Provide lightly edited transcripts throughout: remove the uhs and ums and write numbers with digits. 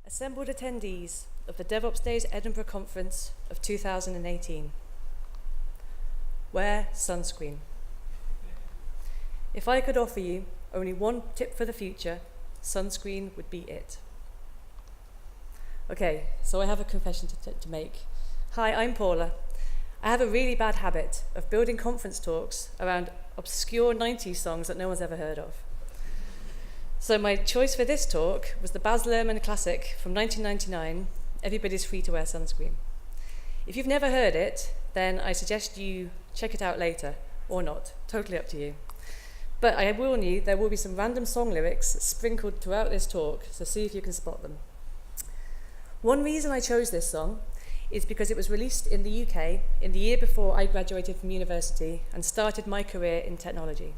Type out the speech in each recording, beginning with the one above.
Assembled attendees of the DevOps Days Edinburgh Conference of 2018. Wear sunscreen. If I could offer you only one tip for the future, sunscreen would be it. Okay, so I have a confession to make. Hi, I'm Paula. I have a really bad habit of building conference talks around obscure 90s songs that no one's ever heard of. So my choice for this talk was the Baz Luhrmann classic from 1999, Everybody's Free to Wear Sunscreen. If you've never heard it, then I suggest you check it out later, or not, totally up to you. But I warn you, there will be some random song lyrics sprinkled throughout this talk, so see if you can spot them. One reason I chose this song is because it was released in the UK in the year before I graduated from university and started my career in technology.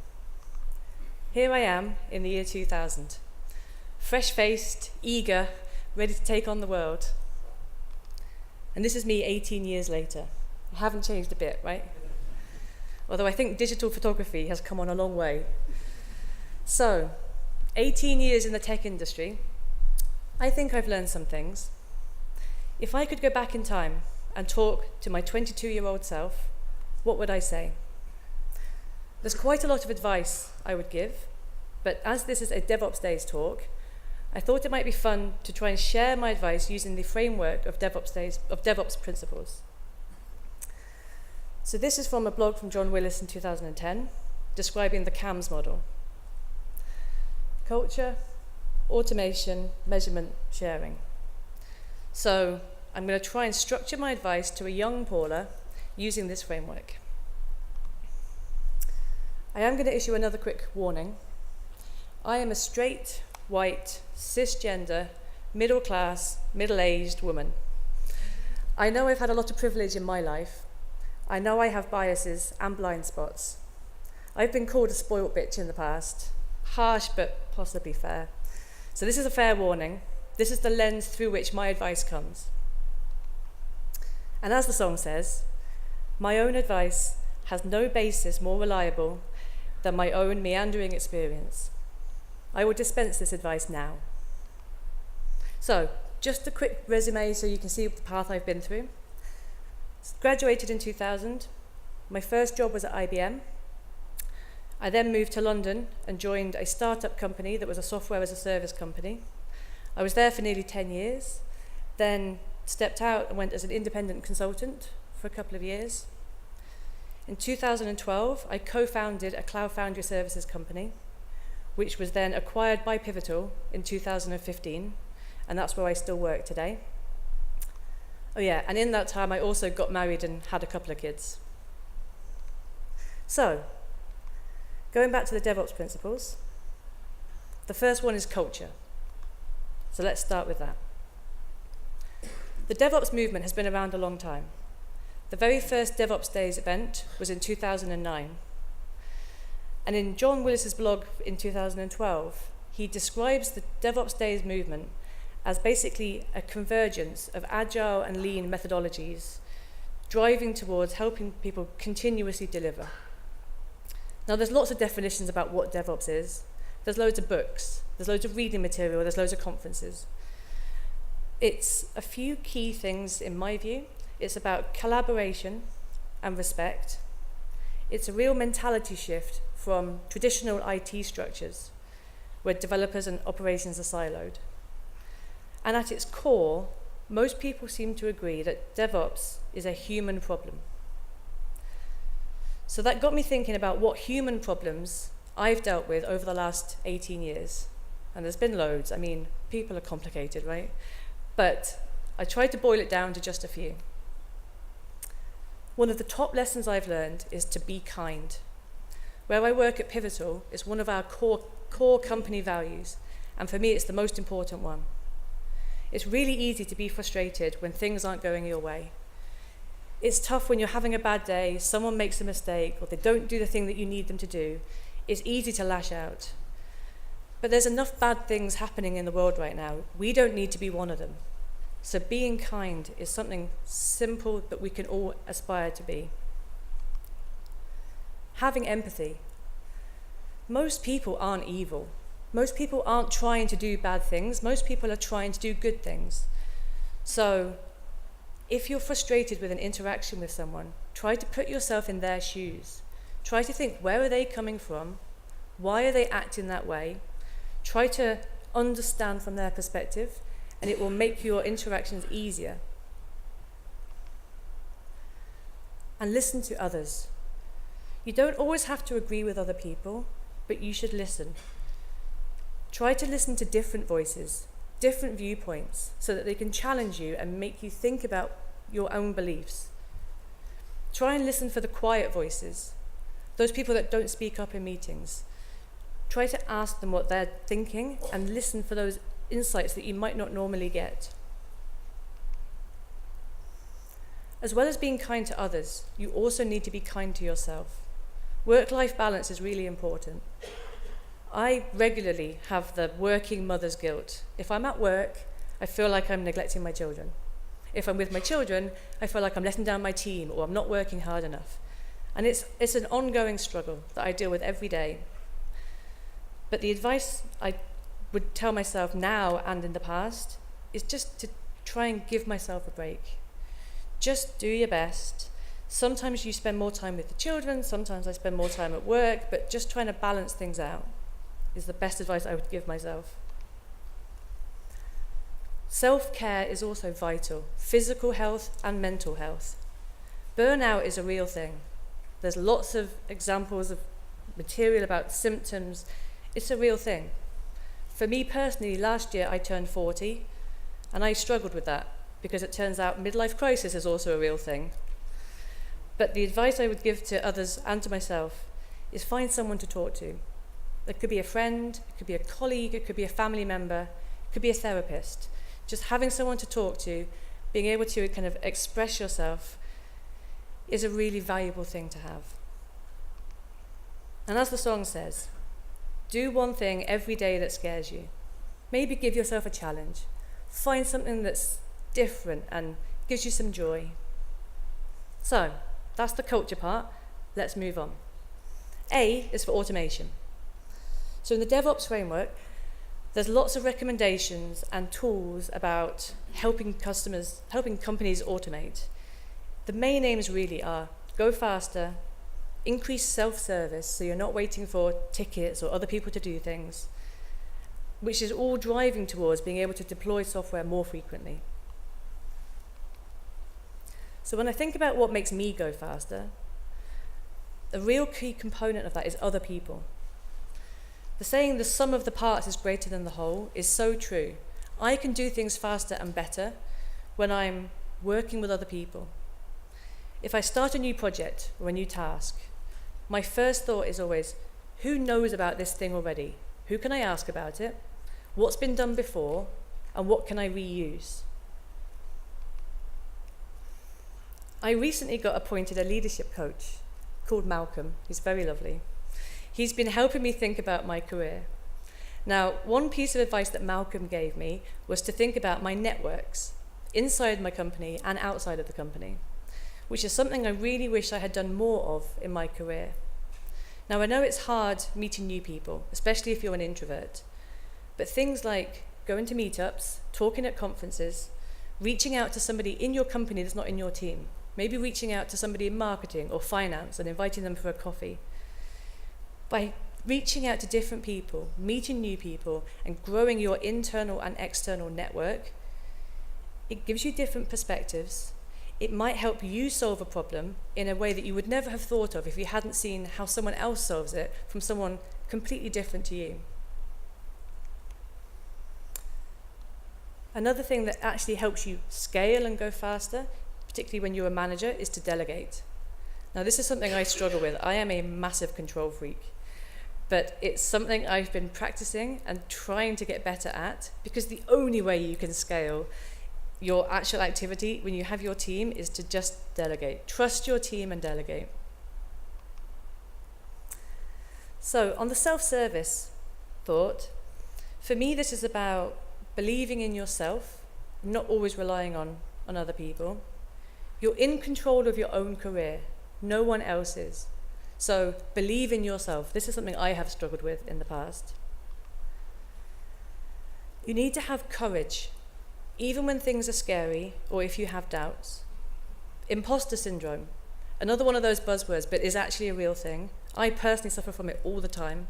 Here I am in the year 2000, fresh-faced, eager, ready to take on the world. And this is me 18 years later. I haven't changed a bit, right? Although I think digital photography has come on a long way. So, 18 years in the tech industry, I think I've learned some things. If I could go back in time and talk to my 22-year-old self, what would I say? There's quite a lot of advice I would give, but as this is a DevOps Days talk, I thought it might be fun to try and share my advice using the framework of DevOps principles. So this is from a blog from John Willis in 2010, describing the CAMS model. Culture, automation, measurement, sharing. So I'm going to try and structure my advice to a young Paula using this framework. I am going to issue another quick warning. I am a straight, white, cisgender, middle-class, middle-aged woman. I know I've had a lot of privilege in my life. I know I have biases and blind spots. I've been called a spoilt bitch in the past. Harsh, but possibly fair. So this is a fair warning. This is the lens through which my advice comes. And as the song says, my own advice has no basis more reliable than my own meandering experience. I will dispense this advice now. So, just a quick resume so you can see the path I've been through. Graduated in 2000. My first job was at IBM. I then moved to London and joined a startup company that was a software as a service company. I was there for nearly 10 years, then stepped out and went as an independent consultant for a couple of years. In 2012, I co-founded a cloud foundry services company, which was then acquired by Pivotal in 2015, and that's where I still work today. Oh yeah, and in that time I also got married and had a couple of kids. So, going back to the DevOps principles, the first one is culture. So let's start with that. The DevOps movement has been around a long time. The very first DevOps Days event was in 2009. And in John Willis's blog in 2012, he describes the DevOps Days movement as basically a convergence of agile and lean methodologies driving towards helping people continuously deliver. Now, there's lots of definitions about what DevOps is. There's loads of books, there's loads of reading material, there's loads of conferences. It's a few key things in my view. It's about collaboration and respect. It's a real mentality shift from traditional IT structures where developers and operations are siloed. And at its core, most people seem to agree that DevOps is a human problem. So that got me thinking about what human problems I've dealt with over the last 18 years. And there's been loads. I mean, people are complicated, right? But I tried to boil it down to just a few. One of the top lessons I've learned is to be kind. Where I work at Pivotal is one of our core company values, and for me it's the most important one. It's really easy to be frustrated when things aren't going your way. It's tough when you're having a bad day, someone makes a mistake, or they don't do the thing that you need them to do. It's easy to lash out. But there's enough bad things happening in the world right now. We don't need to be one of them. So being kind is something simple that we can all aspire to be. Having empathy. Most people aren't evil. Most people aren't trying to do bad things. Most people are trying to do good things. So if you're frustrated with an interaction with someone, try to put yourself in their shoes. Try to think, where are they coming from? Why are they acting that way? Try to understand from their perspective, and it will make your interactions easier. And listen to others. You don't always have to agree with other people, but you should listen. Try to listen to different voices, different viewpoints, so that they can challenge you and make you think about your own beliefs. Try and listen for the quiet voices, those people that don't speak up in meetings. Try to ask them what they're thinking and listen for those insights that you might not normally get. As well as being kind to others, you also need to be kind to yourself. Work-life balance is really important. I regularly have the working mother's guilt. If I'm at work, I feel like I'm neglecting my children. If I'm with my children, I feel like I'm letting down my team or I'm not working hard enough. And it's an ongoing struggle that I deal with every day. But the advice I would tell myself now and in the past is just to try and give myself a break. Just do your best. Sometimes you spend more time with the children, sometimes I spend more time at work, but just trying to balance things out is the best advice I would give myself. Self-care is also vital, physical health and mental health. Burnout is a real thing. There's lots of examples of material about symptoms. It's a real thing. For me personally, last year I turned 40, and I struggled with that because it turns out midlife crisis is also a real thing. But the advice I would give to others and to myself is find someone to talk to. It could be a friend, it could be a colleague, it could be a family member, it could be a therapist. Just having someone to talk to, being able to kind of express yourself is a really valuable thing to have. And as the song says, do one thing every day that scares you. Maybe give yourself a challenge. Find something that's different and gives you some joy. So, that's the culture part. Let's move on. A is for automation. So in the DevOps framework, there's lots of recommendations and tools about helping companies automate. The main aims really are go faster, increase self-service, so you're not waiting for tickets or other people to do things, which is all driving towards being able to deploy software more frequently. So when I think about what makes me go faster, a real key component of that is other people. The saying, the sum of the parts is greater than the whole, is so true. I can do things faster and better when I'm working with other people. If I start a new project or a new task, my first thought is always, who knows about this thing already? Who can I ask about it? What's been done before? And what can I reuse? I recently got appointed a leadership coach called Malcolm. He's very lovely. He's been helping me think about my career. Now, one piece of advice that Malcolm gave me was to think about my networks inside my company and outside of the company, which is something I really wish I had done more of in my career. Now, I know it's hard meeting new people, especially if you're an introvert, but things like going to meetups, talking at conferences, reaching out to somebody in your company that's not in your team, maybe reaching out to somebody in marketing or finance and inviting them for a coffee. By reaching out to different people, meeting new people, and growing your internal and external network, it gives you different perspectives. It might help you solve a problem in a way that you would never have thought of if you hadn't seen how someone else solves it from someone completely different to you. Another thing that actually helps you scale and go faster, particularly when you're a manager, is to delegate. Now, this is something I struggle with. I am a massive control freak. But it's something I've been practicing and trying to get better at, because the only way you can scale your actual activity when you have your team is to just delegate. Trust your team and delegate. So on the self-service thought, for me this is about believing in yourself, not always relying on other people. You're in control of your own career. No one else is. So believe in yourself. This is something I have struggled with in the past. You need to have courage, even when things are scary or if you have doubts. Imposter syndrome, another one of those buzzwords, but is actually a real thing. I personally suffer from it all the time.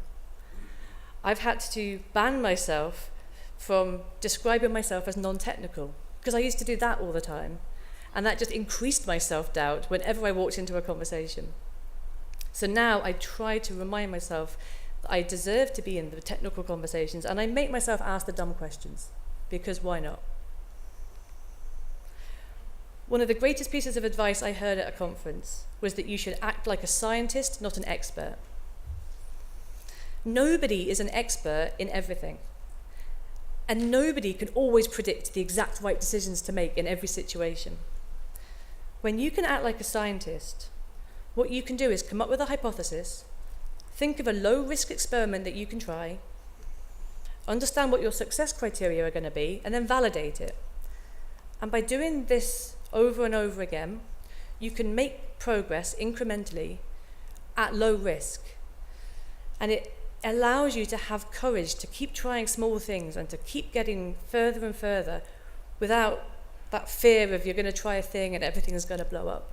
I've had to ban myself from describing myself as non-technical, because I used to do that all the time. And that just increased my self-doubt whenever I walked into a conversation. So now I try to remind myself that I deserve to be in the technical conversations, and I make myself ask the dumb questions, because why not? One of the greatest pieces of advice I heard at a conference was that you should act like a scientist, not an expert. Nobody is an expert in everything. And nobody can always predict the exact right decisions to make in every situation. When you can act like a scientist, what you can do is come up with a hypothesis, think of a low-risk experiment that you can try, understand what your success criteria are going to be, and then validate it. And by doing this over and over again, you can make progress incrementally at low risk. And it allows you to have courage to keep trying small things and to keep getting further and further without that fear of you're going to try a thing and everything is going to blow up.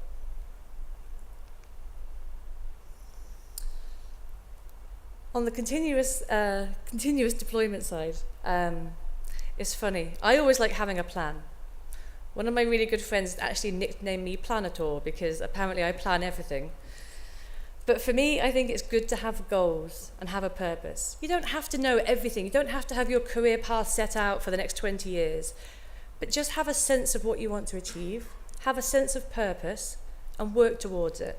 On the continuous deployment side, it's funny. I always like having a plan. One of my really good friends actually nicknamed me Planator because apparently I plan everything. But for me, I think it's good to have goals and have a purpose. You don't have to know everything. You don't have to have your career path set out for the next 20 years. But just have a sense of what you want to achieve, have a sense of purpose, and work towards it.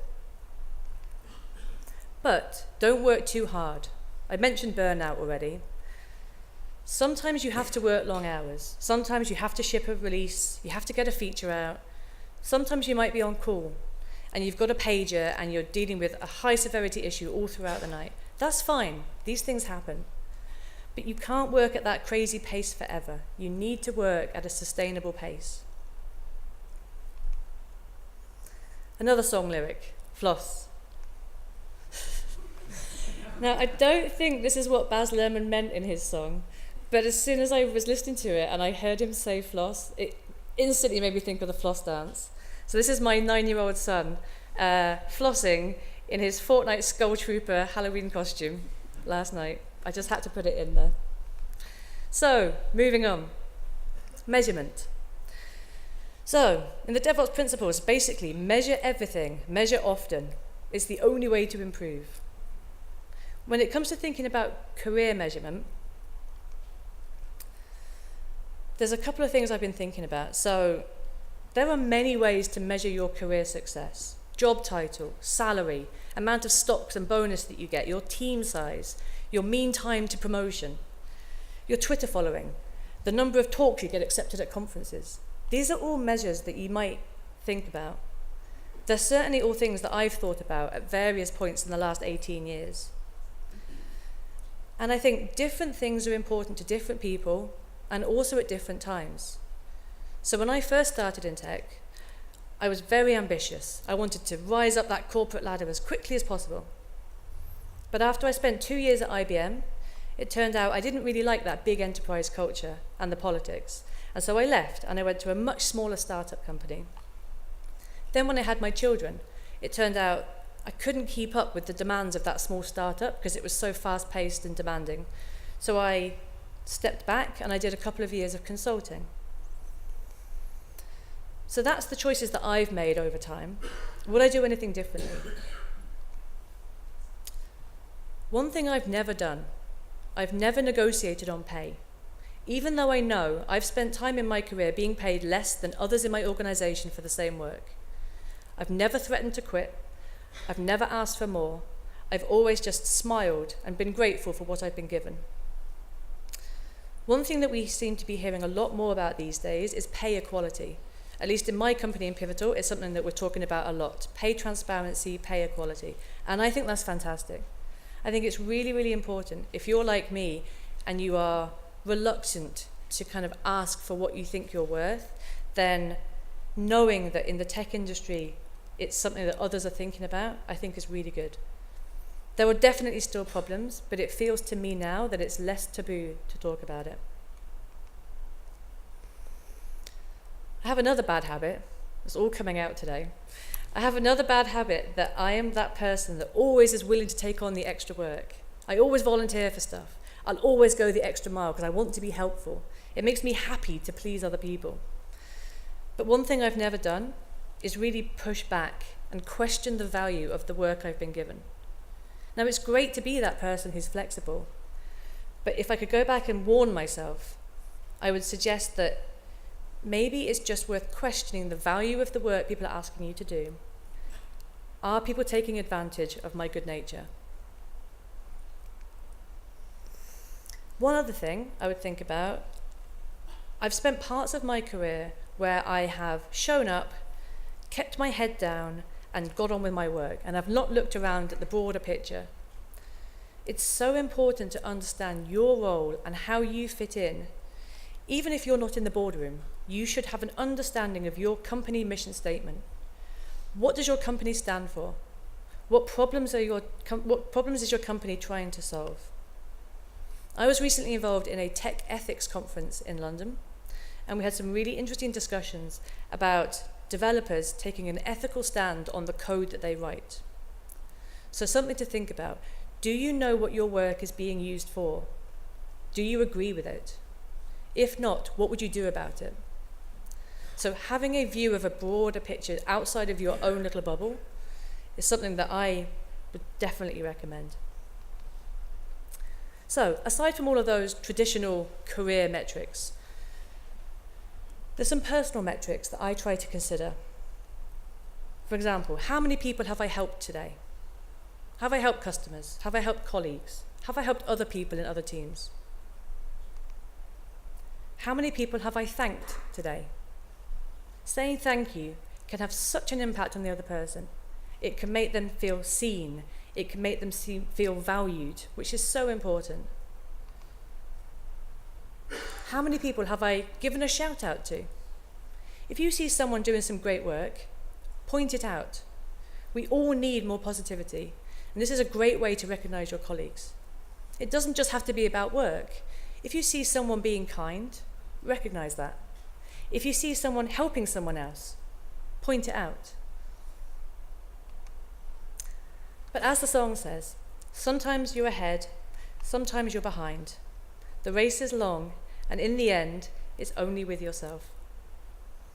But don't work too hard. I mentioned burnout already. Sometimes you have to work long hours. Sometimes you have to ship a release. You have to get a feature out. Sometimes you might be on call, and you've got a pager and you're dealing with a high severity issue all throughout the night. That's fine. These things happen. But you can't work at that crazy pace forever. You need to work at a sustainable pace. Another song lyric, floss. Now, I don't think this is what Baz Luhrmann meant in his song, but as soon as I was listening to it and I heard him say floss, it instantly made me think of the floss dance. So this is my 9-year-old son flossing in his Fortnite Skull Trooper Halloween costume last night. I just had to put it in there. So, moving on. Measurement. So, in the DevOps principles, basically, measure everything, measure often. It's the only way to improve. When it comes to thinking about career measurement, there's a couple of things I've been thinking about. So, there are many ways to measure your career success. Job title, salary, amount of stocks and bonus that you get, your team size, your mean time to promotion, your Twitter following, the number of talks you get accepted at conferences. These are all measures that you might think about. They're certainly all things that I've thought about at various points in the last 18 years. And I think different things are important to different people and also at different times. So when I first started in tech, I was very ambitious. I wanted to rise up that corporate ladder as quickly as possible. But after I spent 2 years at IBM, it turned out I didn't really like that big enterprise culture and the politics. And so I left and I went to a much smaller startup company. Then when I had my children, it turned out I couldn't keep up with the demands of that small startup because it was so fast-paced and demanding. So I stepped back and I did a couple of years of consulting. So that's the choices that I've made over time. Would I do anything differently? One thing I've never done, I've never negotiated on pay. Even though I know I've spent time in my career being paid less than others in my organization for the same work. I've never threatened to quit. I've never asked for more. I've always just smiled and been grateful for what I've been given. One thing that we seem to be hearing a lot more about these days is pay equality. At least in my company in Pivotal, it's something that we're talking about a lot. Pay transparency, pay equality. And I think that's fantastic. I think it's really, really important. If you're like me and you are reluctant to kind of ask for what you think you're worth, then knowing that in the tech industry it's something that others are thinking about, I think is really good. There are definitely still problems, but it feels to me now that it's less taboo to talk about it. I have another bad habit. It's all coming out today. I have another bad habit that I am that person that always is willing to take on the extra work. I always volunteer for stuff. I'll always go the extra mile because I want to be helpful. It makes me happy to please other people. But one thing I've never done is really push back and question the value of the work I've been given. Now, it's great to be that person who's flexible, but if I could go back and warn myself, I would suggest that maybe it's just worth questioning the value of the work people are asking you to do. Are people taking advantage of my good nature? One other thing I would think about, I've spent parts of my career where I have shown up, kept my head down, and got on with my work, and I've not looked around at the broader picture. It's so important to understand your role and how you fit in. Even if you're not in the boardroom, you should have an understanding of your company mission statement. What does your company stand for? What problems is your company trying to solve? I was recently involved in a tech ethics conference in London, and we had some really interesting discussions about developers taking an ethical stand on the code that they write. So something to think about. Do you know what your work is being used for? Do you agree with it? If not, what would you do about it? So having a view of a broader picture outside of your own little bubble is something that I would definitely recommend. So, aside from all of those traditional career metrics, there's some personal metrics that I try to consider. For example, how many people have I helped today? Have I helped customers? Have I helped colleagues? Have I helped other people in other teams? How many people have I thanked today? Saying thank you can have such an impact on the other person. It can make them feel seen. It can make them feel valued, which is so important. How many people have I given a shout out to? If you see someone doing some great work, point it out. We all need more positivity, and this is a great way to recognize your colleagues. It doesn't just have to be about work. If you see someone being kind, recognize that. If you see someone helping someone else, point it out. But as the song says, sometimes you're ahead, sometimes you're behind. The race is long, and in the end, it's only with yourself.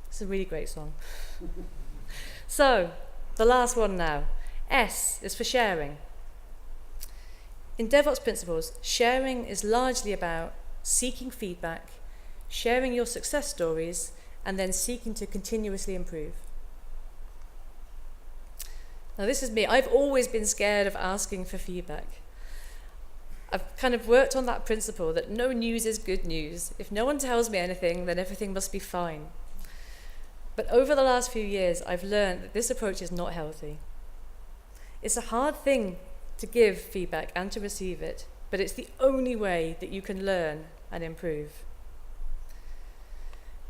It's a really great song. So, the last one now. S is for sharing. In DevOps principles, sharing is largely about seeking feedback, sharing your success stories, and then seeking to continuously improve. Now, this is me. I've always been scared of asking for feedback. I've kind of worked on that principle that no news is good news. If no one tells me anything, then everything must be fine. But over the last few years, I've learned that this approach is not healthy. It's a hard thing to give feedback and to receive it, but it's the only way that you can learn and improve.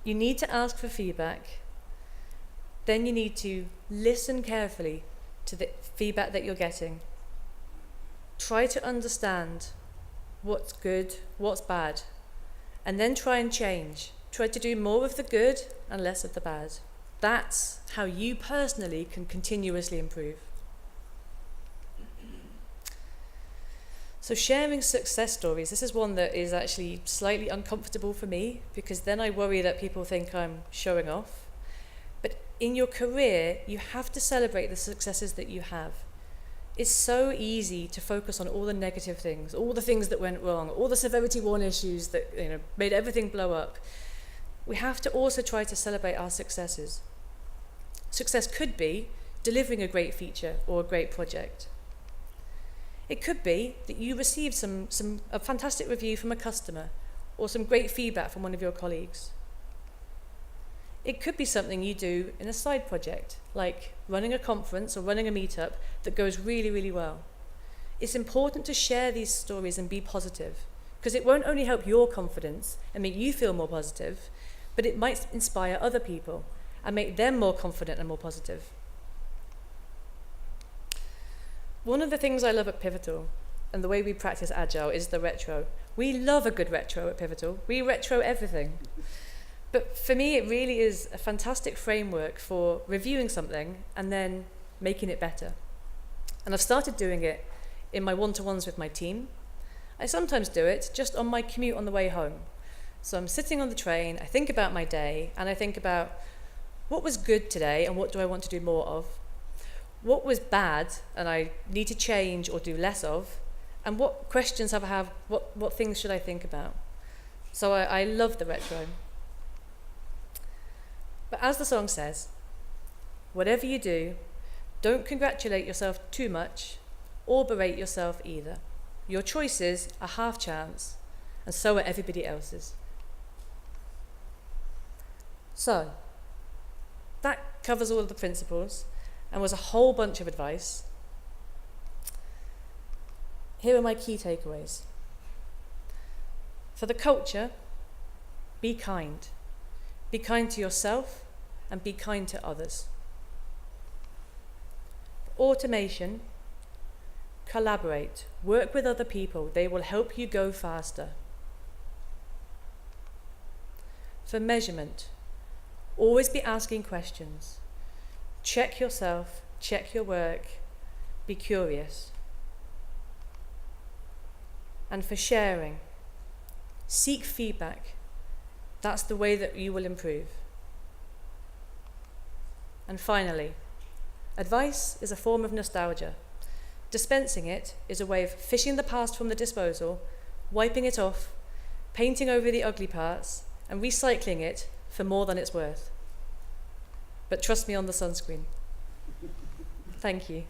You need to ask for feedback. Then you need to listen carefully to the feedback that you're getting. Try to understand what's good, what's bad, and then try and change. Try to do more of the good and less of the bad. That's how you personally can continuously improve. So sharing success stories, this is one that is actually slightly uncomfortable for me, because then I worry that people think I'm showing off. But in your career, you have to celebrate the successes that you have. It's so easy to focus on all the negative things, all the things that went wrong, all the severity 1 issues that made everything blow up. We have to also try to celebrate our successes. Success could be delivering a great feature or a great project. It could be that you received a fantastic review from a customer or some great feedback from one of your colleagues. It could be something you do in a side project, like running a conference or running a meetup that goes really, really well. It's important to share these stories and be positive, because it won't only help your confidence and make you feel more positive, but it might inspire other people and make them more confident and more positive. One of the things I love at Pivotal and the way we practice Agile is the retro. We love a good retro at Pivotal. We retro everything. But for me, it really is a fantastic framework for reviewing something and then making it better. And I've started doing it in my one-to-ones with my team. I sometimes do it just on my commute on the way home. So I'm sitting on the train, I think about my day, and I think about what was good today and what do I want to do more of? What was bad and I need to change or do less of? And what questions have I have? What things should I think about? So I love the retro. But as the song says, whatever you do, don't congratulate yourself too much or berate yourself either. Your choices are half chance, and so are everybody else's. So, that covers all of the principles and was a whole bunch of advice. Here are my key takeaways. For the culture, be kind. Be kind to yourself and be kind to others. For automation, collaborate. Work with other people. They will help you go faster. For measurement, always be asking questions. Check yourself, check your work, be curious. And for sharing, seek feedback. That's the way that you will improve. And finally, advice is a form of nostalgia. Dispensing it is a way of fishing the past from the disposal, wiping it off, painting over the ugly parts, and recycling it for more than it's worth. But trust me on the sunscreen. Thank you.